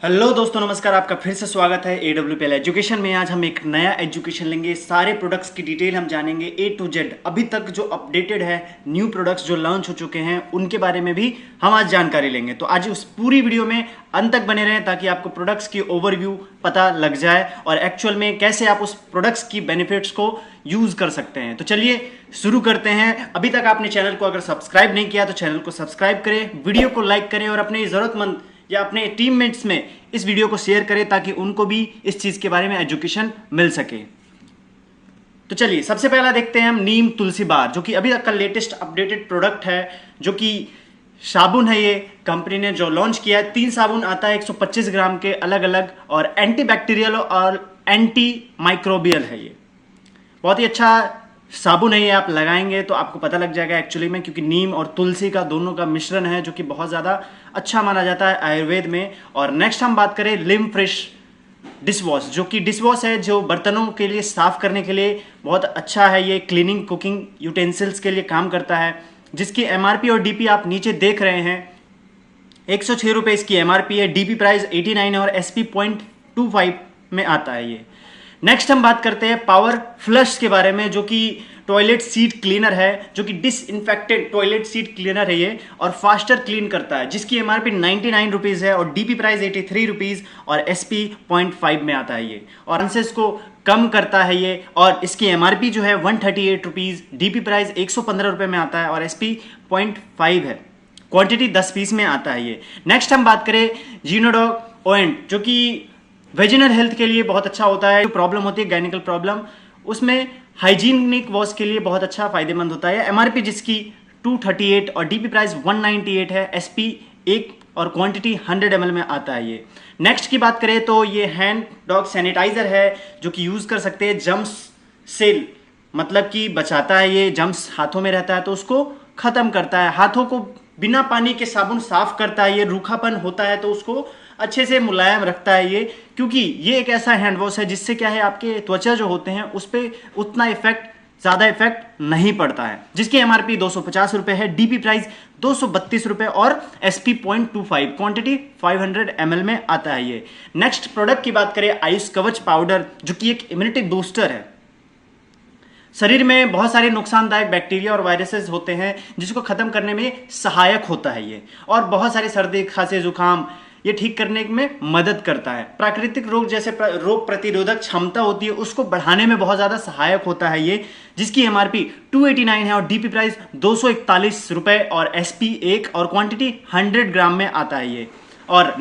Hello दोस्तों, नमस्कार। आपका फिर से स्वागत है AWPL एजुकेशन में। आज हम एक नया एजुकेशन लेंगे। सारे प्रोडक्ट्स की डिटेल हम जानेंगे A to Z। अभी तक जो अपडेटेड है, न्यू प्रोडक्ट्स जो लॉन्च हो चुके हैं, उनके बारे में भी हम आज जानकारी लेंगे। तो आज उस पूरी वीडियो में अंत तक बने रहें ताकि आपको प्रोडक्ट्स की ओवरव्यू पता लग जाए और एक्चुअल में कैसे आप उस प्रोडक्ट्स की बेनिफिट्स को यूज कर सकते हैं। तो चलिए शुरू करते हैं। अभी तक आपने चैनल को अगर सब्सक्राइब नहीं किया तो चैनल को सब्सक्राइब करें, वीडियो को लाइक करें और अपने जरूरतमंद या अपने टीममेट्स में इस वीडियो को शेयर करें ताकि उनको भी इस चीज के बारे में एजुकेशन मिल सके। तो चलिए सबसे पहला देखते हैं हम नीम तुलसी बार, जो कि अभी तक का लेटेस्ट अपडेटेड प्रोडक्ट है, जो कि साबुन है। ये कंपनी ने जो लॉन्च किया है, 3 साबुन आता है 125 ग्राम के अलग अलग, और एंटीबैक्टीरियल और एंटी माइक्रोबियल है। ये बहुत ही अच्छा साबुन है। ये आप लगाएंगे तो आपको पता लग जाएगा एक्चुअली में, क्योंकि नीम और तुलसी का दोनों का मिश्रण है, जो कि बहुत ज़्यादा अच्छा माना जाता है आयुर्वेद में। और नेक्स्ट हम बात करें लिम फ्रेश डिश वॉश, जो कि डिश वॉश है, जो बर्तनों के लिए साफ करने के लिए बहुत अच्छा है। ये क्लीनिंग कुकिंग यूटेंसिल्स के लिए काम करता है, जिसकी MRP और DP आप नीचे देख रहे हैं। 106 रुपये इसकी MRP है, DP प्राइस 89 है और SP 0.25 में आता है ये। नेक्स्ट हम बात करते हैं पावर फ्लश के बारे में, जो कि टॉयलेट सीट क्लीनर है, जो कि डिसइंफेक्टेड टॉयलेट सीट क्लीनर है ये, और फास्टर क्लीन करता है, जिसकी MRP 99 रुपीज़ है और DP प्राइस 83 रुपीज़ और SP 0.5 में आता है ये, और चांसेस को कम करता है ये। और इसकी MRP जो है 138 रुपीज़, DP प्राइस 115 रुपये में आता है और SP 0.5 है। क्वांटिटी 10 पीस में आता है ये। नेक्स्ट हम बात करें जीनोडॉग ओएंट, जो कि वेजिनल हेल्थ के लिए बहुत अच्छा होता है। जो प्रॉब्लम होती है गायनिकल प्रॉब्लम, उसमें हाइजीनिक वॉश के लिए बहुत अच्छा फायदेमंद होता है। MRP जिसकी 238 और DP प्राइस 198 है, SP 1 और क्वांटिटी 100 ml में आता है ये। नेक्स्ट की बात करें तो ये हैंड डॉग सैनिटाइजर है, जो कि यूज कर सकते हैं जम्स से, मतलब कि बचाता है ये। जम्स हाथों में रहता है तो उसको खत्म करता है। हाथों को बिना पानी के साबुन साफ करता है ये। रूखापन होता है तो उसको अच्छे से मुलायम रखता है ये, क्योंकि ये एक ऐसा हैंड वॉश है जिससे क्या है, आपके त्वचा जो होते हैं उस पर उतना ज़्यादा इफेक्ट नहीं पड़ता है। जिसकी MRP 250 रुपये है, DP प्राइस 232 रुपये और SP 0.25, क्वांटिटी 500 ml में आता है ये। नेक्स्ट प्रोडक्ट की बात करें आयुष कवच पाउडर, जो कि एक इम्यूनिटी बूस्टर है। शरीर में बहुत सारे नुकसानदायक बैक्टीरिया और वायरसेस होते हैं, जिसको खत्म करने में सहायक होता है ये, और बहुत सारे सर्दी खांसी जुकाम ये ठीक करने में मदद करता है। प्राकृतिक रोग जैसे रोग प्रतिरोधक क्षमता होती है उसको बढ़ाने में बहुत ज्यादा सहायक होता है ये, जिसकी MRP 289 है और DP प्राइस 241 रुपये और SP 1 और क्वांटिटी 100 ग्राम में आता है ये। और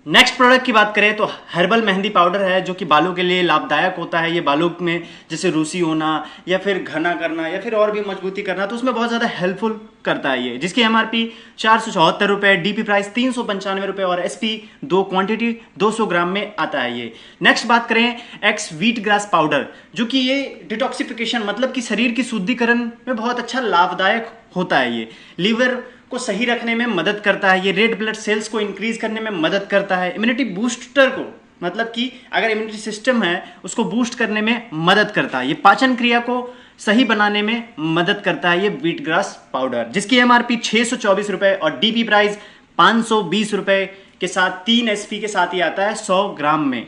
नेक्स्ट प्रोडक्ट की बात करें तो हर्बल मेहंदी पाउडर है, जो कि बालों के लिए लाभदायक होता है। ये बालों में जैसे रूसी होना या फिर घना करना या फिर और भी मजबूती करना, तो उसमें बहुत ज़्यादा हेल्पफुल करता है ये। जिसकी MRP 474 रुपये, DP प्राइस 395 रुपये और SP 2 क्वांटिटी 200 ग्राम में आता है ये। नेक्स्ट बात करें एक्स व्हीट ग्रास पाउडर, जो कि ये डिटॉक्सिफिकेशन, मतलब कि शरीर की शुद्धिकरण में बहुत अच्छा लाभदायक होता है ये। लीवर को सही रखने में मदद करता है ये। रेड ब्लड सेल्स को इंक्रीज करने में मदद करता है। इम्यूनिटी बूस्टर को, मतलब कि अगर इम्यूनिटी सिस्टम है उसको बूस्ट करने में मदद करता है ये। पाचन क्रिया को सही बनाने में मदद करता है ये व्हीट ग्रास पाउडर, जिसकी MRP 624 रुपये और DP प्राइस 520 रुपये के साथ 3 SP के साथ ही आता है 100 ग्राम में।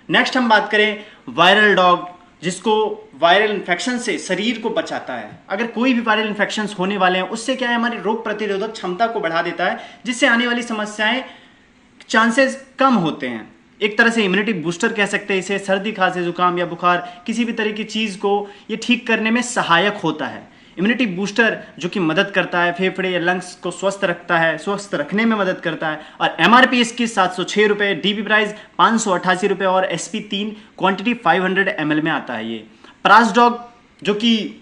नेक्स्ट हम बात करें वायरल डॉग, जिसको वायरल इन्फेक्शन से शरीर को बचाता है। अगर कोई भी वायरल इन्फेक्शन होने वाले हैं, उससे क्या है, हमारी रोग प्रतिरोधक क्षमता को बढ़ा देता है, जिससे आने वाली समस्याएं चांसेस कम होते हैं। एक तरह से इम्यूनिटी बूस्टर कह सकते हैं इसे। सर्दी खांसी जुकाम या बुखार किसी भी तरह की चीज को ये ठीक करने में सहायक होता है। इम्यूनिटी बूस्टर जो कि मदद करता है फेफड़े या लंग्स को स्वस्थ रखता है, स्वस्थ रखने में मदद करता है। और MRP इसकी 706 रुपये, DP प्राइस 588 रुपये और SP 3 क्वांटिटी 500 ml में आता है ये। प्रासडॉग, जो कि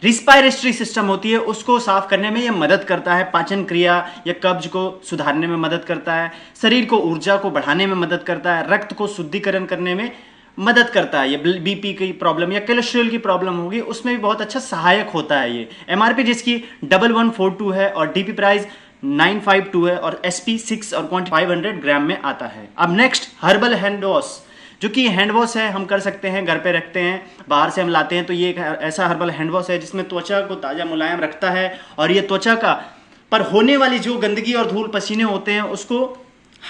रिस्पायरेटरी सिस्टम होती है उसको साफ करने में यह मदद करता है। पाचन क्रिया या कब्ज को सुधारने में मदद करता है। शरीर को ऊर्जा को बढ़ाने में मदद करता है। रक्त को शुद्धिकरण करने में मदद करता है। ये BP की प्रॉब्लम या कोलेस्ट्रॉल की प्रॉब्लम होगी उसमें भी बहुत अच्छा सहायक होता है ये। MRP जिसकी 1142 है और DP प्राइस 952 है और SP 6 और क्वांटिटी 500 ग्राम में आता है। अब नेक्स्ट हर्बल हैंड वॉश, जो कि हैंड वॉश है, हम कर सकते हैं, घर पे रखते हैं, बाहर से हम लाते हैं, तो ये एक ऐसा हर्बल हैंड वॉश है जिसमें त्वचा को ताज़ा मुलायम रखता है और ये त्वचा का पर होने वाली जो गंदगी और धूल पसीने होते हैं उसको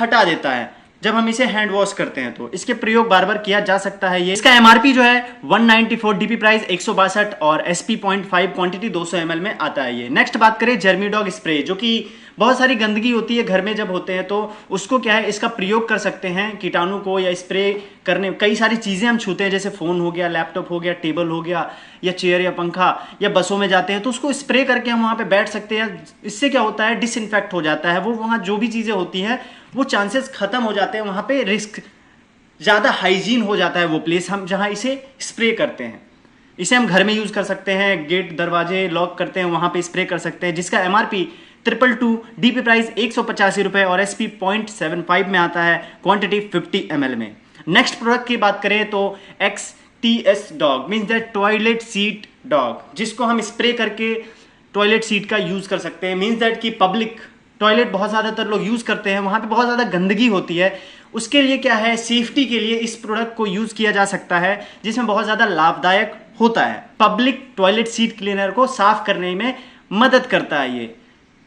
हटा देता है जब हम इसे हैंड वॉश करते हैं। तो इसके प्रयोग बार बार किया जा सकता है। ये इसका एमआरपी जो है 194, डीपी प्राइस 162 और एसपी 0.5 क्वांटिटी 200 ml में आता है ये। नेक्स्ट बात करें जर्मीडॉग स्प्रे, जो कि बहुत सारी गंदगी होती है घर में जब होते हैं तो उसको क्या है, इसका प्रयोग कर सकते हैं कीटाणु को या स्प्रे करने। कई सारी चीजें हम छूते हैं, जैसे फोन हो गया, लैपटॉप हो गया, टेबल हो गया, या चेयर या पंखा, या बसों में जाते हैं तो उसको स्प्रे करके हम वहां पे बैठ सकते हैं। इससे क्या होता है, डिसइंफेक्ट हो जाता है वो, वहां जो भी चीजें होती हैं वो चांसेस खत्म हो जाते हैं, वहां पे रिस्क ज्यादा हाइजीन हो जाता है वो प्लेस हम जहां इसे स्प्रे करते हैं। इसे हम घर में यूज कर सकते हैं, गेट दरवाजे लॉक करते हैं वहां पे स्प्रे कर सकते हैं, जिसका एमआरपी 222, डीपी प्राइस 185 रुपए और एसपी 0.75 में आता है, क्वांटिटी 50 ml में। नेक्स्ट प्रोडक्ट की बात करें तो XTS dog means that toilet seat dog, जिसको हम स्प्रे करके टॉयलेट सीट का यूज कर सकते हैं। मीन्स दैट कि पब्लिक टॉयलेट बहुत ज़्यादातर लोग यूज करते हैं, वहां पे बहुत ज़्यादा गंदगी होती है, उसके लिए क्या है, सेफ्टी के लिए इस प्रोडक्ट को यूज किया जा सकता है, जिसमें बहुत ज़्यादा लाभदायक होता है। पब्लिक टॉयलेट सीट क्लीनर को साफ करने में मदद करता है ये।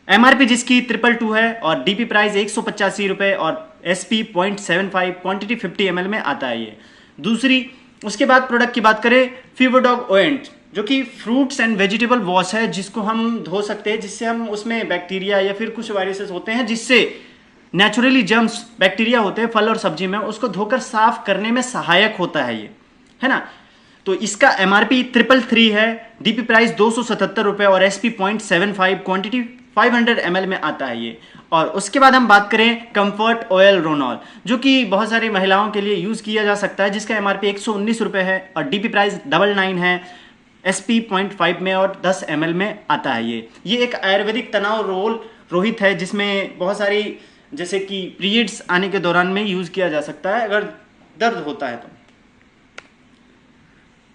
एमआरपी जिसकी 222 है और डीपी प्राइस 185 रुपए और एसपी 0.75, क्वांटिटी 50 ml में आता है ये। दूसरी उसके बाद प्रोडक्ट की बात करें फीवरडॉग ओएंट, जो कि फ्रूट्स एंड वेजिटेबल वॉश है, जिसको हम धो सकते हैं, जिससे हम उसमें बैक्टीरिया या फिर कुछ वायरसेस होते हैं जिससे नेचुरली जर्म्स बैक्टीरिया होते हैं फल और सब्जी में, उसको धोकर साफ करने में सहायक होता है ये, है ना। तो इसका एमआरपी 333 है, डीपी प्राइस 277 रुपए और एसपी 0.75, क्वांटिटी 500 ml में आता है ये। और उसके बाद हम बात करें कंफर्ट ऑयल रोनॉल, जो कि बहुत सारी महिलाओं के लिए यूज किया जा सकता है, जिसका एमआरपी 119 रुपए है और डीपी प्राइस 99 है, एसपी 0.5 में और 10 ml में आता है ये एक आयुर्वेदिक तनाव रोल रोहित है, जिसमें बहुत सारी जैसे कि पीरियड्स आने के दौरान में यूज किया जा सकता है अगर दर्द होता है तो।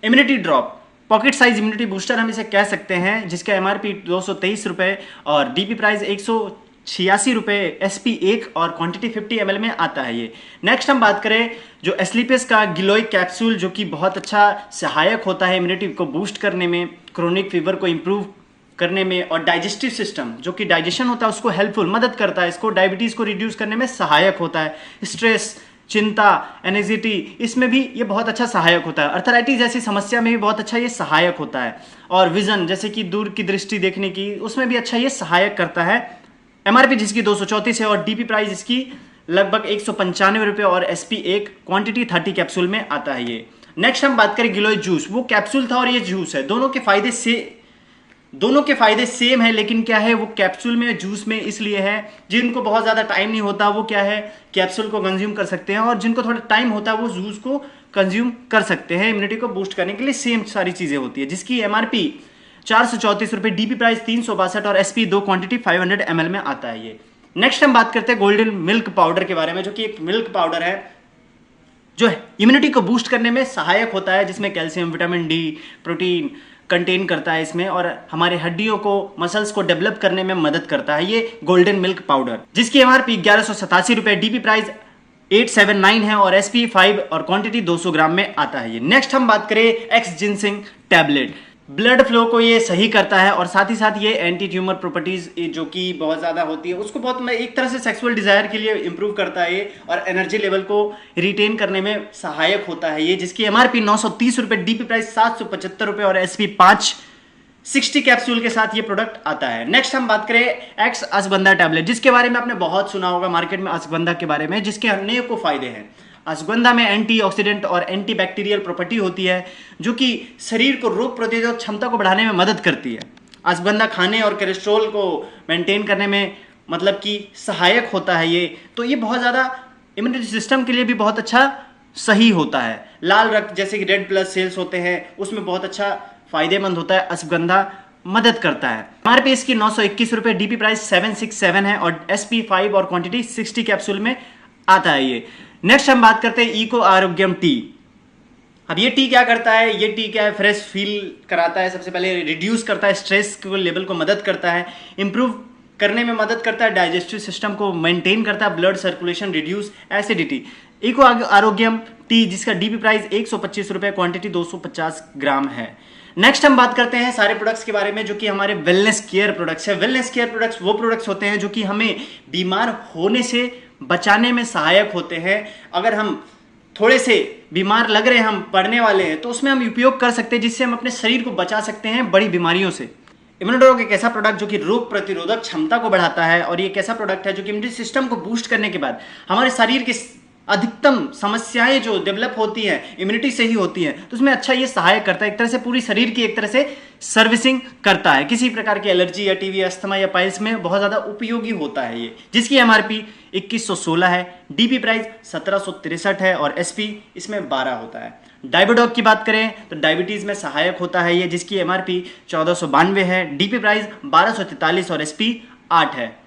Immunity drop pocket size immunity booster हम इसे कह सकते हैं, जिसका एमआरपी 223 रुपए और डीपी प्राइस 186 रुपए, एसपी 1 और क्वांटिटी 50 ml में आता है ये। नेक्स्ट हम बात करें जो एस्लीपियस का गिलोइक कैप्सूल, जो कि बहुत अच्छा सहायक होता है इम्यूनिटी को बूस्ट करने में, क्रोनिक फीवर को इंप्रूव करने में, और डाइजेस्टिव सिस्टम जो कि डाइजेशन होता है उसको हेल्पफुल मदद करता है, इसको डायबिटीज को रिड्यूस करने में सहायक होता है। स्ट्रेस, चिंता, एनेक्सिटी, इसमें भी ये बहुत अच्छा सहायक होता है। अर्थराइटिस जैसी समस्या में भी बहुत अच्छा ये सहायक होता है। और विजन जैसे कि दूर की दृष्टि देखने की, उसमें भी अच्छा ये सहायक करता है। एमआरपी जिसकी 234 है और डीपी प्राइस इसकी लगभग 195 रुपए और एसपी 1, क्वांटिटी 30 कैप्सूल में आता है ये। नेक्स्ट हम बात करें गिलोय जूस, वो कैप्सूल था और ये जूस है, दोनों के फायदे सेम है, लेकिन क्या है वो कैप्सूल में जूस में इसलिए है जिनको बहुत ज्यादा टाइम नहीं होता वो क्या है कैप्सूल को कंज्यूम कर सकते हैं, और जिनको थोड़ा टाइम होता है वो जूस को कंज्यूम कर सकते हैं। इम्यूनिटी को बूस्ट करने के लिए सेम सारी चीजें होती है, जिसकी एमआरपी 434 रुपए, डीपी प्राइस 362 और एसपी 2, क्वांटिटी 500 ml में आता है ये। नेक्स्ट हम बात करते हैं गोल्डन मिल्क पाउडर के बारे में, जो कि एक मिल्क पाउडर है जो इम्यूनिटी को बूस्ट करने में सहायक होता है, जिसमें calcium, vitamin D, protein contain करता है इसमें, और हमारे हड्डियों को, मसल्स को डेवलप करने में मदद करता है ये गोल्डन मिल्क पाउडर, जिसकी एमआरपी 1187 रुपए, डीपी प्राइस 879 है और एसपी 5 और क्वांटिटी 200 ग्राम में आता है ये। नेक्स्ट हम बात करें x ginseng tablet, blood flow को ये सही करता है और साथ ही साथ ये एंटी ट्यूमर प्रॉपर्टीज जो कि बहुत ज्यादा होती है उसको बहुत एक तरह से सेक्सुअल डिजायर के लिए इंप्रूव करता है ये, और एनर्जी लेवल को रिटेन करने में सहायक होता है ये, जिसकी एमआरपी 930 रुपए, डीपी प्राइस 775 रुपए और एसपी 560 कैप्सूल के साथ ये प्रोडक्ट आता है। नेक्स्ट हम बात करें एक्स अश्वगंधा टैबलेट, जिसके बारे में आपने बहुत सुना होगा मार्केट में अश्वगंधा के बारे में, जिसके अनेकों फायदे हैं। अश्वगंधा में एंटीऑक्सीडेंट और एंटीबैक्टीरियल प्रॉपर्टी होती है जो कि शरीर को रोग प्रतिरोधक क्षमता को बढ़ाने में मदद करती है। अश्वगंधा खाने और कोलेस्ट्रॉल को मेंटेन करने में मतलब कि सहायक होता है ये, तो ये बहुत ज़्यादा इम्यूनिटी सिस्टम के लिए भी बहुत अच्छा सही होता है। लाल रक्त जैसे कि रेड ब्लड सेल्स होते हैं उसमें बहुत अच्छा फायदेमंद होता है, अश्वगंधा मदद करता है। एमआरपी इसकी 921 रुपए, डीपी प्राइस 767 है और एसपी 5 और क्वांटिटी 60 कैप्सूल में आता है ये। नेक्स्ट हम बात करते हैं इको आरोग्यम टी। अब ये टी क्या करता है, ये टी क्या है, फ्रेश फील कराता है, सबसे पहले रिड्यूस करता है स्ट्रेस को लेवल को मदद करता है, इंप्रूव करने में मदद करता है, डाइजेस्टिव सिस्टम को मेंटेन करता है, blood circulation, reduce acidity. Eco Arogyam tea जिसका डीपी प्राइस 125 रुपए, क्वांटिटी 250 ग्राम है। नेक्स्ट हम बात करते हैं सारे प्रोडक्ट्स के बारे में जो कि हमारे वेलनेस केयर प्रोडक्ट्स है। वेलनेस केयर प्रोडक्ट्स वो प्रोडक्ट्स होते हैं जो कि हमें बीमार होने से बचाने में सहायक होते हैं। अगर हम थोड़े से बीमार लग रहे हैं, हम पड़ने वाले हैं, तो उसमें हम उपयोग कर सकते हैं, जिससे हम अपने शरीर को बचा सकते हैं बड़ी बीमारियों से। इम्यूनोड्रॉग एक ऐसा प्रोडक्ट जो कि रोग प्रतिरोधक क्षमता को बढ़ाता है, और ये एक ऐसा प्रोडक्ट है जो कि इम्यूनिटी सिस्टम को बूस्ट करने के बाद हमारे शरीर के अधिकतम समस्याएं जो डेवलप होती हैं इम्यूनिटी से ही होती हैं, तो उसमें अच्छा ये सहायक करता है। एक तरह से पूरी शरीर की एक तरह से सर्विसिंग करता है। किसी प्रकार की एलर्जी या टीबी, अस्थमा या पाइल्स में बहुत ज़्यादा उपयोगी होता है ये, जिसकी एमआरपी 2116 है, डीपी प्राइस 1763 है और एसपी इसमें 12 होता है। डायबोडॉग की बात करें तो डायबिटीज़ में सहायक होता है ये, जिसकी एमआरपी 1492 है, डीपी प्राइस 1243 और एसपी 8 है।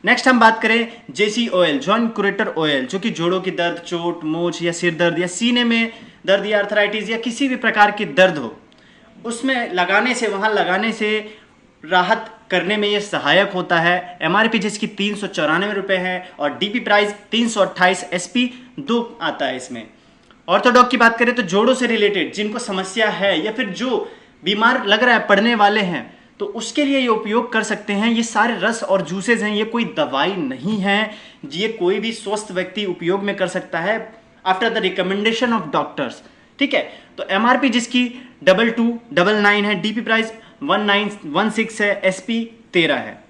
नेक्स्ट हम बात करें जेसी ऑयल, जॉइंट कुरेटर ऑयल, जो कि जोड़ों की दर्द, चोट, मोच या सिर दर्द या सीने में दर्द या अर्थराइटिस या किसी भी प्रकार की दर्द हो, उसमें लगाने से, वहां लगाने से राहत करने में यह सहायक होता है। एमआरपी जिसकी 394 रुपये है और डीपी प्राइस 328, एसपी 2 आता है इसमें। ऑर्थोडॉग की बात करें तो जोड़ों से रिलेटेड जिनको समस्या है या फिर जो बीमार लग रहा है, पड़ने वाले हैं, तो उसके लिए ये उपयोग कर सकते हैं। ये सारे रस और जूसेस हैं, ये कोई दवाई नहीं है, ये कोई भी स्वस्थ व्यक्ति उपयोग में कर सकता है after the recommendation of doctors. ठीक है, तो एमआरपी जिसकी 2299 है, डीपी प्राइस 1916 है, एसपी 13 है।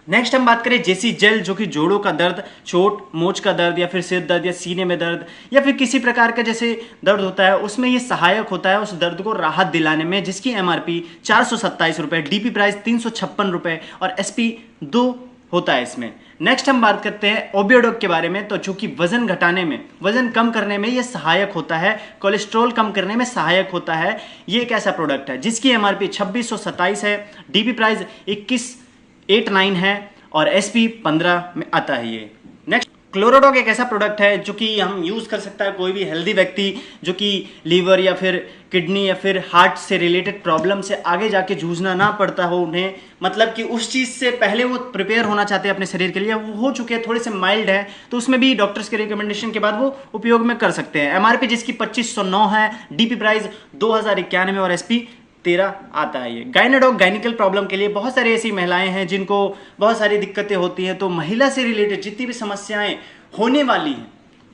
नेक्स्ट हम बात करें जेसी जेल, जो कि जोड़ों का दर्द, चोट, मोच का दर्द या फिर सिर दर्द या सीने में दर्द या फिर किसी प्रकार का जैसे दर्द होता है, उसमें ये सहायक होता है उस दर्द को राहत दिलाने में, जिसकी एमआरपी 427 रुपये, डीपी प्राइस 356 रुपये और एसपी 2 होता है इसमें। नेक्स्ट हम बात करते हैं ओबियोडॉग के बारे में, तो जो कि वजन घटाने में, वजन कम करने में ये सहायक होता है, कोलेस्ट्रॉल कम करने में सहायक होता है। ये एक ऐसा प्रोडक्ट है जिसकी एमआरपी 2627 है, डीपी प्राइस 2189 है और एसपी 15 में आता है ये। नेक्स्ट क्लोरोडॉग एक ऐसा प्रोडक्ट है जो कि हम यूज कर सकता है कोई भी हेल्दी व्यक्ति जो कि लीवर या फिर किडनी या फिर हार्ट से रिलेटेड प्रॉब्लम से आगे जाके जूझना ना पड़ता हो उन्हें, मतलब कि उस चीज से पहले वो प्रिपेयर होना चाहते हैं अपने शरीर के लिए, वो हो चुके हैं, थोड़े से माइल्ड है, तो उसमें भी डॉक्टर्स के रिकमेंडेशन के बाद वो उपयोग में कर सकते हैं। एमआरपी जिसकी 2509 है, डीपी प्राइस 2091 और एसपी 13 आता है ये। गायनेडॉग गायनिकल प्रॉब्लम के लिए बहुत सारी ऐसी महिलाएं हैं जिनको बहुत सारी दिक्कतें होती हैं, तो महिला से रिलेटेड जितनी भी समस्याएं होने वाली हैं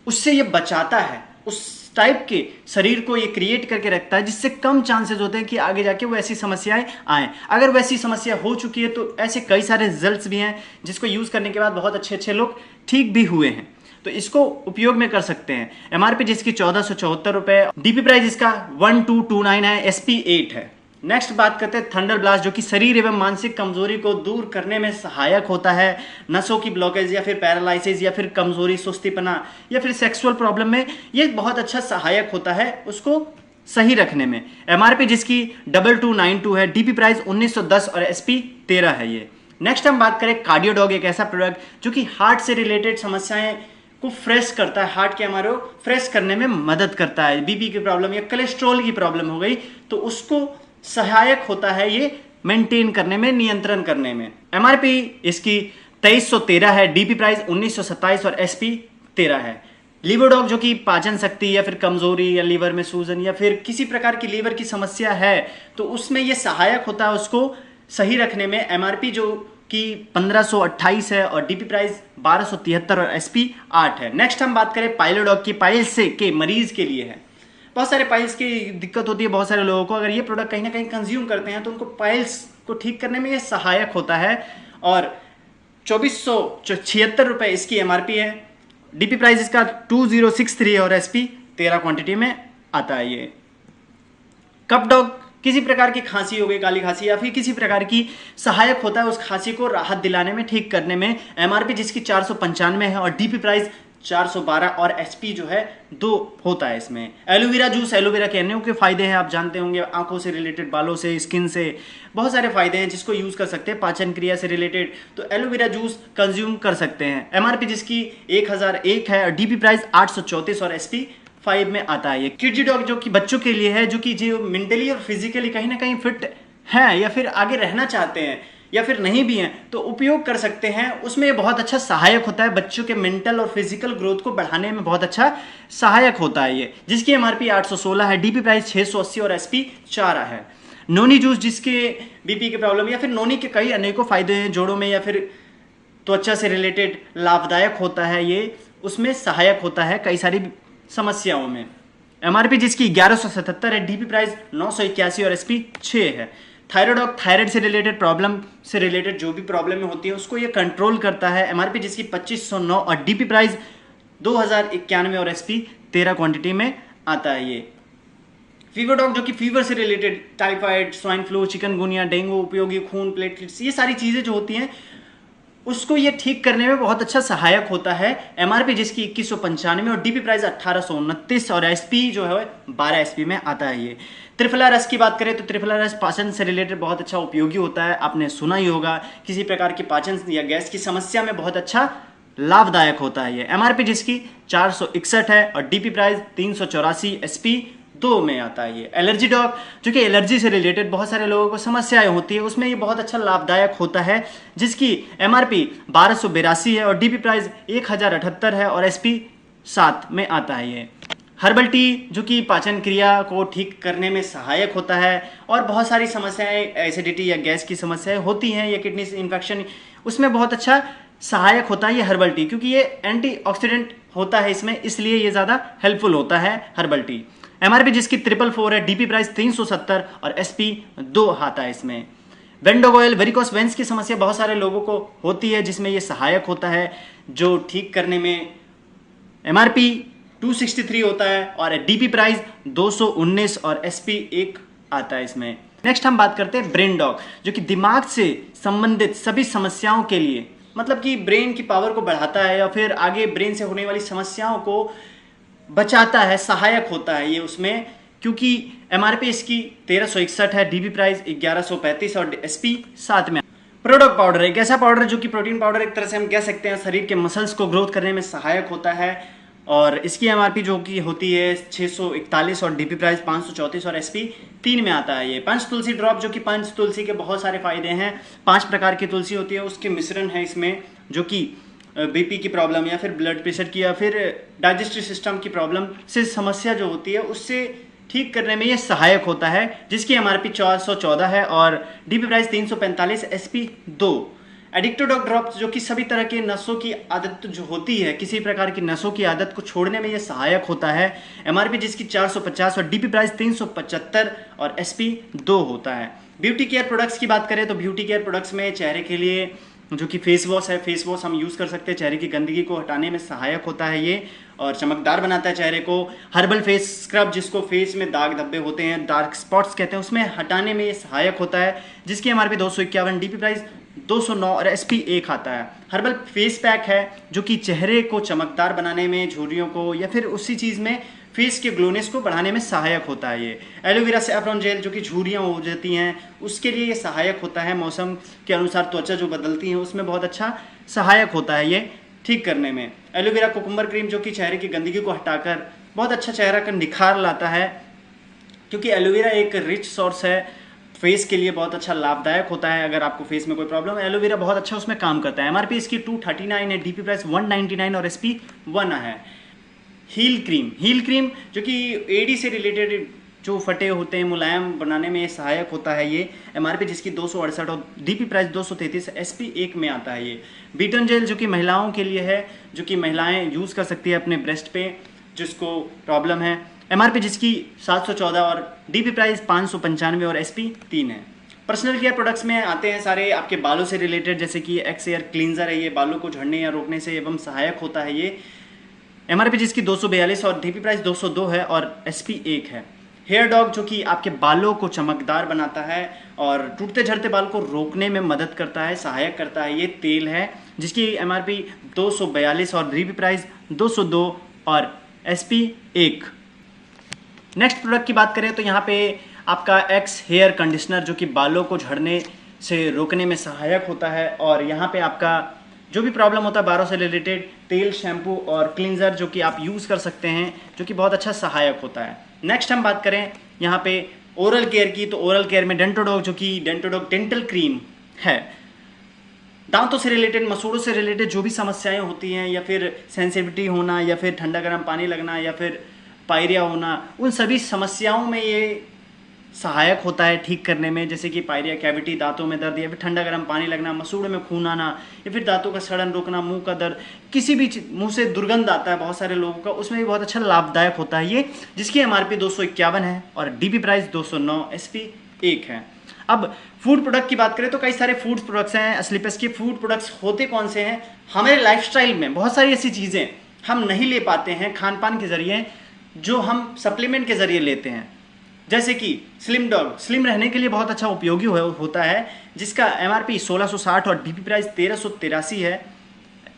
उससे ये बचाता है, उस टाइप के शरीर को ये क्रिएट करके रखता है जिससे कम चांसेस होते हैं कि आगे जाके वो ऐसी समस्याएं आए। अगर वैसी समस्या हो चुकी है तो ऐसे कई सारे रिजल्ट्स भी हैं जिसको यूज करने के बाद बहुत अच्छे अच्छे लोग ठीक भी हुए हैं, तो इसको उपयोग में कर सकते हैं। एमआरपी जिसकी 1474 रुपये, डीपी प्राइस इसका 1229 है, एसपी 8 है। नेक्स्ट बात करते हैं थंडर ब्लास्ट, जो कि शरीर एवं मानसिक कमजोरी को दूर करने में सहायक होता है। नसों की ब्लॉकेज या फिर पैरालिसिस या फिर कमजोरी, सुस्तीपना या फिर सेक्सुअल प्रॉब्लम में ये बहुत अच्छा सहायक होता है उसको सही रखने में। एमआरपी जिसकी 2292 है, डीपी प्राइस 1910 और एसपी 13 है ये। नेक्स्ट हम बात करें कार्डियोडॉग, एक ऐसा प्रोडक्ट जो कि हार्ट से रिलेटेड समस्याएं को फ्रेश करता है, हार्ट के हमारे फ्रेश करने में मदद करता है। बीपी की प्रॉब्लम या कोलेस्ट्रॉल की प्रॉब्लम हो गई तो उसको सहायक होता है ये मेंटेन करने में, नियंत्रण करने में। एमआरपी इसकी 2313 है, डीपी प्राइस 1927 और एसपी 13 है। लिवरडॉग जो कि पाचन शक्ति या फिर कमजोरी या लीवर में सूजन या फिर किसी प्रकार की लीवर की समस्या है तो उसमें ये सहायक होता है उसको सही रखने में। एमआरपी जो कि 1528 है और डीपी प्राइस 1273 और एसपी 8 है। नेक्स्ट हम बात करें पाइलोडॉग की, पाइल्स के मरीज के लिए है। बहुत सारे पाइल्स की दिक्कत होती है बहुत सारे लोगों को, अगर ये प्रोडक्ट कहीं ना कहीं कंज्यूम करते हैं तो उनको पाइल्स को ठीक करने में ये सहायक होता है और 2476 रुपये इसकी एमआरपी है, डीपी प्राइस इसका 2063 और एसपी 13 क्वांटिटी में आता है ये। कप डॉग किसी प्रकार की खांसी हो गई, काली खांसी या फिर किसी प्रकार की सहायक होता है उस खांसी को राहत दिलाने में, ठीक करने में। एमआरपी जिसकी 495 है और डीपी प्राइस 412 और एसपी जो है 2 होता है इसमें। एलोवेरा जूस, एलोवेरा के अन्य के फायदे हैं आप जानते होंगे, आंखों से रिलेटेड, बालों से, स्किन से बहुत सारे फायदे हैं जिसको यूज कर सकते हैं। पाचन क्रिया से रिलेटेड तो एलोवेरा जूस कंज्यूम कर सकते हैं। एमआरपी जिसकी 1001 है और डीपी प्राइस 834 और एसपी 5 में आता है ये। किड्जी डॉग जो कि बच्चों के लिए है, जो कि जो मेंटली और फिजिकली कहीं ना कहीं फिट हैं या फिर आगे रहना चाहते हैं या फिर नहीं भी हैं तो उपयोग कर सकते हैं। उसमें बहुत अच्छा सहायक होता है, बच्चों के मेंटल और फिजिकल ग्रोथ को बढ़ाने में बहुत अच्छा सहायक होता है ये, जिसकी एमआरपी 816 है, डीपी प्राइस 680 और एसपी 4 है। नोनी जूस जिसके बीपी की प्रॉब्लम या फिर नोनी के कई अनेकों फायदे हैं जोड़ों में या फिर त्वचा से रिलेटेड लाभदायक होता है, ये उसमें सहायक होता है कई सारी समस्याओं में। एमआरपी जिसकी 1177 है, डीपी प्राइस 981 और एसपी 6 है। थायराइड थायराइड से रिलेटेड प्रॉब्लम से रिलेटेड जो भी प्रॉब्लम होती है उसको ये कंट्रोल करता है। एमआरपी जिसकी 2509 और डीपी प्राइस 2091 और एसपी 13 क्वांटिटी में आता है। ये फीवर डॉग जो कि फीवर से related typhoid, swine flu, chikungunya, dengue, उपयोगी खून, प्लेटलेट्स, ये सारी चीजें जो होती हैं उसको ये ठीक करने में बहुत अच्छा सहायक होता है। एमआरपी जिसकी 2195 और डीपी प्राइस 1829 और एसपी जो है 12 एसपी में आता है। ये त्रिफला रस की बात करें तो त्रिफला रस पाचन से रिलेटेड बहुत अच्छा उपयोगी होता है। आपने सुना ही होगा, किसी प्रकार की पाचन या गैस की समस्या में बहुत अच्छा लाभदायक होता है। ये एमआरपी जिसकी 461 है और डीपी प्राइस 384, एसपी 2 में आता है। ये एलर्जी डॉग जो कि एलर्जी से रिलेटेड बहुत सारे लोगों को समस्याएं होती है, उसमें ये बहुत अच्छा लाभदायक होता है, जिसकी एमआरपी 1282 है और डीपी प्राइस 1078 है और एसपी 7 में आता है। ये हर्बल टी जो कि पाचन क्रिया को ठीक करने में सहायक होता है और बहुत सारी समस्याएं, एसिडिटी या गैस की समस्याएं होती हैं या किडनी इन्फेक्शन, उसमें बहुत अच्छा सहायक होता है ये हर्बल टी, क्योंकि ये एंटीऑक्सीडेंट होता है इसमें, इसलिए ये ज़्यादा हेल्पफुल होता है हर्बल टी। एमआरपी जिसकी 444 है, डीपी प्राइस 370 और एसपी 2 आता है इसमें। वेंडोग ऑयल वेरिकोस वेंस की समस्या बहुत सारे लोगों को होती है, जिसमें ये सहायक होता है, जो ठीक करने में एमआरपी 263 होता है और डीपी प्राइस 219 और एसपी 1 आता है इसमें। नेक्स्ट हम बात करते हैं ब्रेन डॉग जो कि दिमाग से संबंधित सभी समस्याओं के लिए, मतलब कि ब्रेन की पावर को बढ़ाता है या फिर आगे ब्रेन से होने वाली समस्याओं को बचाता है, सहायक होता है ये उसमें, क्योंकि एमआरपी इसकी 1361 है, डीबी प्राइस 1135 और एसपी 7 में। प्रोडक्ट पाउडर एक ऐसा पाउडर जो कि प्रोटीन पाउडर एक तरह से हम कह सकते हैं, शरीर के मसल्स को ग्रोथ करने में सहायक होता है और इसकी एमआरपी जो कि होती है 641 और डीपी प्राइस 534 और एसपी 3 में आता है। ये पंच तुलसी ड्रॉप जो कि पंच तुलसी के बहुत सारे फायदे हैं, 5 प्रकार की तुलसी होती है, उसके मिश्रण है इसमें, जो कि बीपी की प्रॉब्लम या फिर ब्लड प्रेशर की या फिर डाइजेस्टिव सिस्टम की प्रॉब्लम से समस्या जो होती है उससे ठीक करने में ये सहायक होता है, जिसकी एमआरपी 414 है और डीपी प्राइस 345, एसपी 2। एडिक्टोडॉग ड्रॉप्स जो कि सभी तरह के नसों की आदत जो होती है, किसी प्रकार की नसों की आदत को छोड़ने में ये सहायक होता है। एमआरपी जिसकी 450 और डीपी प्राइस 375 और एसपी 2 होता है। ब्यूटी केयर प्रोडक्ट्स की बात करें तो ब्यूटी केयर प्रोडक्ट्स में चेहरे के लिए जो कि फेस वॉश है, फेस वॉश हम यूज़ कर सकते हैं, चेहरे की गंदगी को हटाने में सहायक होता है ये और चमकदार बनाता है चेहरे को। हर्बल फेस स्क्रब जिसको फेस में दाग धब्बे होते हैं, डार्क स्पॉट्स कहते हैं, उसमें हटाने में ये सहायक होता है, जिसकी एमआरपी 251, डीपी प्राइस 209 और एसपी 1 आता है। हर्बल फेस पैक है जो कि चेहरे को चमकदार बनाने में, झुर्रियों को या फिर उसी चीज़ में फेस के ग्लोनेस को बढ़ाने में सहायक होता है ये। एलोवेरा सैफरॉन जेल जो कि झुर्रियाँ हो जाती हैं उसके लिए ये सहायक होता है, मौसम के अनुसार त्वचा जो बदलती है उसमें बहुत अच्छा सहायक होता है ये ठीक करने में। एलोवेरा कुकुम्बर क्रीम जो कि चेहरे की गंदगी को हटाकर बहुत अच्छा चेहरा का निखार लाता है, क्योंकि एलोवेरा एक रिच सोर्स है, फेस के लिए बहुत अच्छा लाभदायक होता है। अगर आपको फेस में कोई प्रॉब्लम है, एलोवेरा बहुत अच्छा उसमें काम करता है। एमआरपी इसकी 239 है, डीपी प्राइस 199 और एसपी 1 है। हील क्रीम जो कि एडी से रिलेटेड जो फटे होते हैं मुलायम बनाने में सहायक होता है ये। एमआरपी जिसकी 268 और डीपी प्राइस 233, एसपी 1 में आता है ये। बीटन जेल जो कि महिलाओं के लिए है, जो कि महिलाएं यूज़ कर सकती है अपने ब्रेस्ट पे जिसको प्रॉब्लम है। एमआरपी जिसकी 714 और डीपी प्राइस 595 और एसपी 3 है। पर्सनल केयर प्रोडक्ट्स में आते हैं सारे आपके बालों से रिलेटेड, जैसे कि एक्स एयर क्लींजर है, ये बालों को झड़ने या रोकने से एवं सहायक होता है ये। एमआरपी जिसकी 242 और डीपी प्राइस 202 है और एसपी 1 है। हेयर डॉग जो कि आपके बालों को चमकदार बनाता है और टूटते झड़ते बाल को रोकने में मदद करता है, सहायक करता है, ये तेल है जिसकी एमआरपी 242 और डीपी प्राइस 202 और एसपी 1। नेक्स्ट प्रोडक्ट की बात करें तो यहाँ पे आपका एक्स हेयर कंडीशनर जो कि बालों को झड़ने से रोकने में सहायक होता है और यहाँ पे आपका जो भी प्रॉब्लम होता है बालों से रिलेटेड, तेल, शैम्पू और क्लींजर जो कि आप यूज़ कर सकते हैं, जो कि बहुत अच्छा सहायक होता है। नेक्स्ट हम बात करें यहाँ पे ओरल केयर की, तो ओरल केयर में डेंटोडॉग जो कि डेंटोडॉग डेंटल क्रीम है। दांतों से रिलेटेड, मसूड़ों से रिलेटेड जो भी समस्याएं होती हैं या फिर सेंसिटिविटी होना या फिर ठंडा गर्म पानी लगना या फिर पायरिया होना, उन सभी समस्याओं में ये सहायक होता है ठीक करने में, जैसे कि पायरिया कैविटी, दांतों में दर्द या फिर ठंडा गर्म पानी लगना, मसूड़ों में खून आना या फिर दांतों का सड़न रोकना, मुंह का दर्द, किसी भी मुंह से दुर्गंध आता है बहुत सारे लोगों का, उसमें भी बहुत अच्छा लाभदायक होता है ये, जिसकी एमआरपी 251 है और डीपी प्राइस 209, एसपी 1 है। अब फूड प्रोडक्ट की बात करें तो कई सारे फूड प्रोडक्ट्स हैं स्लीपर्स के। फूड प्रोडक्ट्स होते कौन से हैं? हमारे लाइफस्टाइल में बहुत सारी ऐसी चीज़ें हम नहीं ले पाते हैं खान पान के जरिए, जो हम सप्लीमेंट के जरिए लेते हैं, जैसे कि स्लिम डॉग, स्लिम रहने के लिए बहुत अच्छा उपयोगी होता है, जिसका एमआरपी 1660 और डीपी प्राइस 1383 है,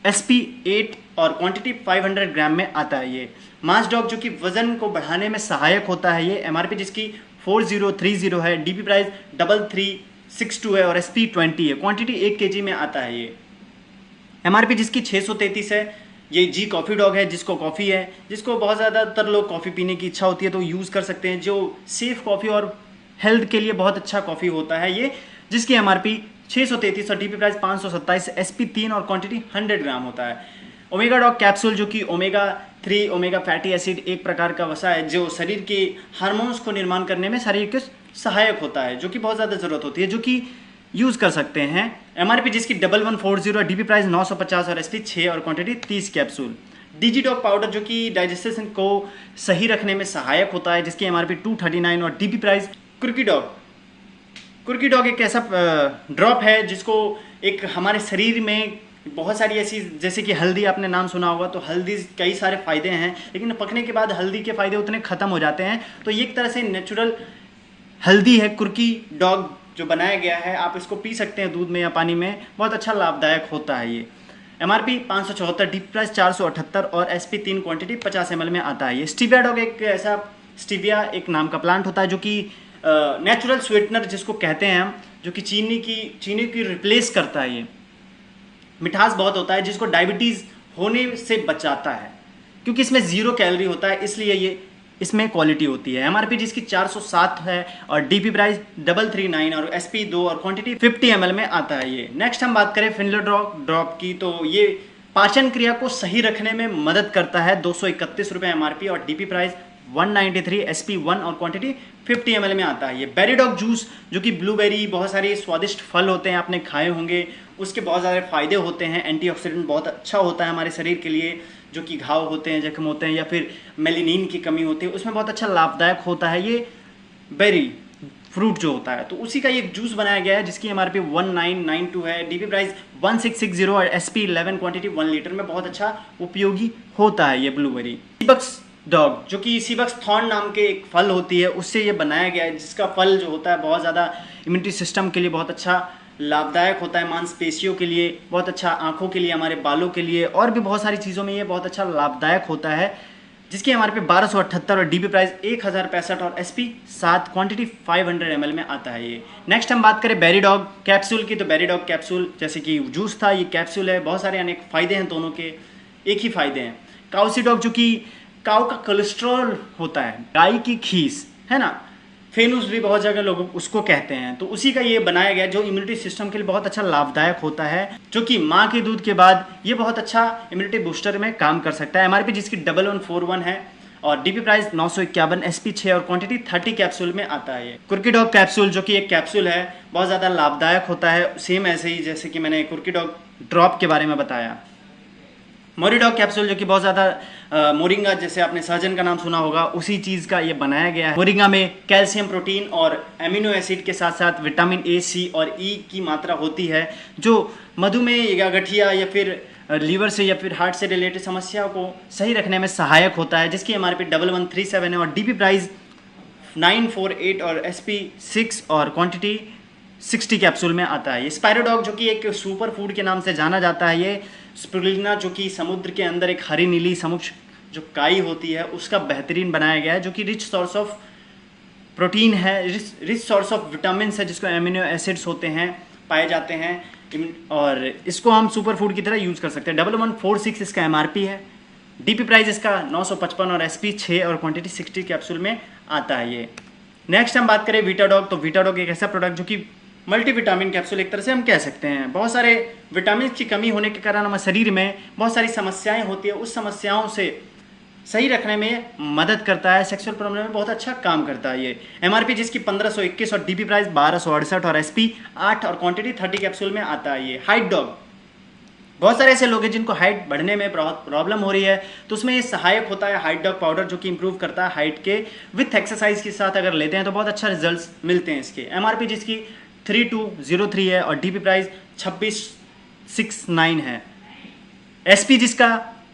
एसपी 8 और क्वांटिटी 500 ग्राम में आता है ये। मास डॉग जो कि वजन को बढ़ाने में सहायक होता है, ये एमआरपी जिसकी 4030 है, डीपी प्राइस 3362 है और एसपी 20 है, क्वांटिटी 1 केजी में आता है ये। एमआरपी जिसकी 633 है। ये जी कॉफ़ी डॉग है, जिसको कॉफ़ी है, जिसको बहुत ज़्यादातर लोग कॉफ़ी पीने की इच्छा होती है तो यूज़ कर सकते हैं, जो सेफ कॉफ़ी और हेल्थ के लिए बहुत अच्छा कॉफ़ी होता है ये, जिसकी एमआरपी 633 और डीपी प्राइस 527, एसपी 3 और क्वांटिटी 100 ग्राम होता है। ओमेगा डॉग कैप्सूल जो कि ओमेगा 3 ओमेगा फैटी एसिड एक प्रकार का वसा है जो शरीर के हार्मोन्स को निर्माण करने में शरीर के सहायक होता है, जो कि बहुत ज़्यादा ज़रूरत होती है, जो कि यूज़ कर सकते हैं। एमआरपी जिसकी 1140 और डीपी प्राइस 950 और एसपी 6 और quantity 30 capsule. DG dog powder जो कि डाइजेशन को सही रखने में सहायक होता है, जिसकी एमआरपी 239 और डीपी प्राइस। कुर्की डॉग एक ऐसा ड्रॉप है जिसको एक हमारे शरीर में बहुत सारी ऐसी, जैसे कि हल्दी, आपने नाम सुना होगा, तो हल्दी कई सारे फायदे हैं, लेकिन पकने के बाद हल्दी के फायदे उतने खत्म हो जाते हैं, तो ये एक तरह से नेचुरल हल्दी है कुर्की डॉग जो बनाया गया है। आप इसको पी सकते हैं दूध में या पानी में, बहुत अच्छा लाभदायक होता है ये। एमआरपी 574, डीपी प्राइस 478 और एसपी 3, क्वांटिटी 50 ml में आता है ये। स्टीविया डॉग एक ऐसा, स्टीविया एक नाम का प्लांट होता है जो कि नेचुरल स्वीटनर जिसको कहते हैं हम, जो कि चीनी की रिप्लेस करता है ये। मिठास बहुत होता है, जिसको डायबिटीज़ होने से बचाता है, क्योंकि इसमें 0 कैलोरी होता है, इसलिए ये इसमें क्वालिटी होती है। एमआरपी जिसकी 407 है और डीपी प्राइस 339 और एसपी 2 और क्वांटिटी 50 ml में आता है ये। नेक्स्ट हम बात करें फिनलर ड्रॉप की, तो ये पाचन क्रिया को सही रखने में मदद करता है। 231 रुपये एमआरपी और डीपी प्राइस 193, एसपी 1 और क्वांटिटी 50 ml में आता है ये। बेरी डॉग जूस जो कि ब्लूबेरी, बहुत सारे स्वादिष्ट फल होते हैं, आपने खाए होंगे, उसके बहुत सारे फायदे होते हैं। एंटीऑक्सीडेंट बहुत अच्छा होता है हमारे शरीर के लिए, जो कि घाव होते हैं, जख्म होते हैं या फिर मेलेनिन की कमी होती है, उसमें बहुत अच्छा लाभदायक होता है ये बेरी फ्रूट जो होता है। तो उसी का ये जूस बनाया गया है, जिसकी एमआरपी 1992 है, डीपी प्राइस 1660 और एसपी 11, क्वांटिटी 1 लीटर में बहुत अच्छा उपयोगी होता है ये ब्लूबेरी। सीबक्स डॉग जो कि सीबक्स थॉर्न नाम के एक फल होती है, उससे ये बनाया गया है, जिसका फल जो होता है बहुत ज़्यादा इम्यूनिटी सिस्टम के लिए बहुत अच्छा लाभदायक होता है, मांसपेशियों के लिए बहुत अच्छा, आंखों के लिए, हमारे बालों के लिए और भी बहुत सारी चीज़ों में ये बहुत अच्छा लाभदायक होता है, जिसकी एमआरपी 1278 और डीपी प्राइस 1065 और एसपी 7, क्वांटिटी 500 ml में आता है ये। नेक्स्ट हम बात करें बेरी डॉग कैप्सूल की, तो बेरी डॉग कैप्सूल जैसे कि जूस था, ये कैप्सूल है, बहुत सारे अनेक फ़ायदे हैं, दोनों के एक ही फ़ायदे हैं। काउसी डॉग जो कि काऊ का कोलेस्ट्रॉल होता है, गाय की खीस है ना, फेनूस भी बहुत जगह लोग उसको कहते हैं, तो उसी का ये बनाया गया जो इम्यूनिटी सिस्टम के लिए बहुत अच्छा लाभदायक होता है, जो कि माँ के दूध के बाद ये बहुत अच्छा इम्यूनिटी बूस्टर में काम कर सकता है। एमआरपी जिसकी 1141 है और डीपी प्राइस 951, एसपी 6 और क्वांटिटी 30 कैप्सूल में आता है ये। कुर्की डॉग कैप्सूल जो कि एक कैप्सूल है, बहुत ज़्यादा लाभदायक होता है, सेम ऐसे ही जैसे कि मैंने कुर्की डॉग ड्रॉप के बारे में बताया। मोरिडॉग कैप्सूल जो कि बहुत ज़्यादा मोरिंगा, जैसे आपने सहजन का नाम सुना होगा, उसी चीज़ का ये बनाया गया है। मोरिंगा में कैल्शियम, प्रोटीन और एमिनो एसिड के साथ साथ विटामिन ए, सी और ई की मात्रा होती है, जो मधुमेह या गठिया या फिर लीवर से या फिर हार्ट से रिलेटेड समस्याओं को सही रखने में सहायक होता है, जिसकी एमआरपी 1137 है और डीपी प्राइस 948 और एसपी 6 और क्वांटिटी 60 कैप्सूल में आता है। ये स्पायरोडॉग जो कि एक सुपर फूड के नाम से जाना जाता है, ये स्पिरुलिना जो कि समुद्र के अंदर एक हरी नीली समुद्र जो काई होती है उसका बेहतरीन बनाया गया है, जो कि रिच सोर्स ऑफ प्रोटीन है, रिच सोर्स ऑफ विटामिन है, जिसको एमिनो एसिड्स होते हैं, पाए जाते हैं, और इसको हम सुपर फूड की तरह यूज़ कर सकते हैं। 1146 इसका एमआरपी है, डीपी प्राइस इसका 955 और एसपी 6 और क्वांटिटी 60 कैप्सूल में आता है ये। नेक्स्ट हम बात करें वीटाडॉग, तो वीटाडॉग एक ऐसा प्रोडक्ट जो कि मल्टीविटामिन कैप्सूल एक तरह से हम कह सकते हैं। बहुत सारे विटामिन की कमी होने के कारण हमारे शरीर में बहुत सारी समस्याएं होती है, उस समस्याओं से सही रखने में मदद करता है, सेक्सुअल प्रॉब्लम में बहुत अच्छा काम करता है ये। एमआरपी जिसकी 1521 और डीपी प्राइस 1268 और एसपी 8 और क्वांटिटी 30 कैप्सूल में आता है ये। हाइट डॉग, बहुत सारे ऐसे लोग हैं जिनको हाइट बढ़ने में प्रॉब्लम हो रही है, तो उसमें ये सहायक होता है हाइट डॉग पाउडर, जो कि इंप्रूव करता है हाइट के विथ एक्सरसाइज के साथ अगर लेते हैं तो बहुत अच्छा रिजल्ट्स मिलते हैं इसके। एमआरपी जिसकी 3203 है और डीपी प्राइस 2669 है। एसपी जिसका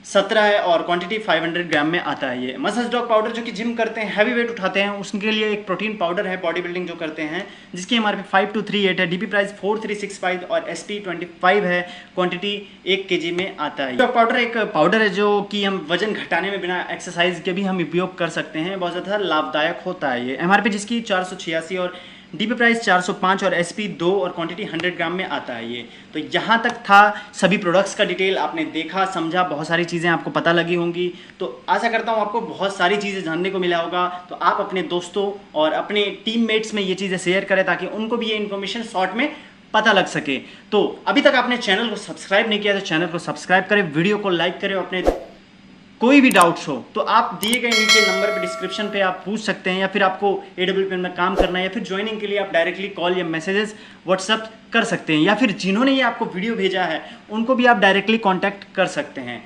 17 है और क्वांटिटी 500 ग्राम में आता है ये। मसल्स डॉग पाउडर जो कि जिम करते हैं, हैवी वेट उठाते हैं, उसके लिए एक प्रोटीन पाउडर है बॉडी बिल्डिंग जो करते हैं, जिसकी एमआरपी 5238 है, डीपी प्राइस 4365 और एसपी 25 है, क्वांटिटी 1 kg में आता है। डॉग पाउडर एक पाउडर है जो कि हम वजन घटाने में बिना एक्सरसाइज के भी हम उपयोग कर सकते हैं, बहुत ज़्यादा लाभदायक होता है ये। एमआरपी जिसकी 486 और डीपी प्राइस 405 और एसपी 2 और क्वांटिटी 100 ग्राम में आता है ये। तो यहाँ तक था सभी प्रोडक्ट्स का डिटेल, आपने देखा समझा, बहुत सारी चीज़ें आपको पता लगी होंगी। तो आशा करता हूँ आपको बहुत सारी चीज़ें जानने को मिला होगा। तो आप अपने दोस्तों और अपने टीममेट्स में ये चीज़ें शेयर करें ताकि उनको भी ये इन्फॉर्मेशन शॉर्ट में पता लग सके। तो अभी तक आपने चैनल को सब्सक्राइब नहीं किया तो चैनल को सब्सक्राइब करें, वीडियो को लाइक करें। अपने कोई भी डाउट्स हो तो आप दिए गए नीचे नंबर पे डिस्क्रिप्शन पे आप पूछ सकते हैं, या फिर आपको AWP में काम करना है या फिर ज्वाइनिंग के लिए आप डायरेक्टली कॉल या मैसेजेस व्हाट्सअप कर सकते हैं, या फिर जिन्होंने ये आपको वीडियो भेजा है उनको भी आप डायरेक्टली कांटेक्ट कर सकते हैं।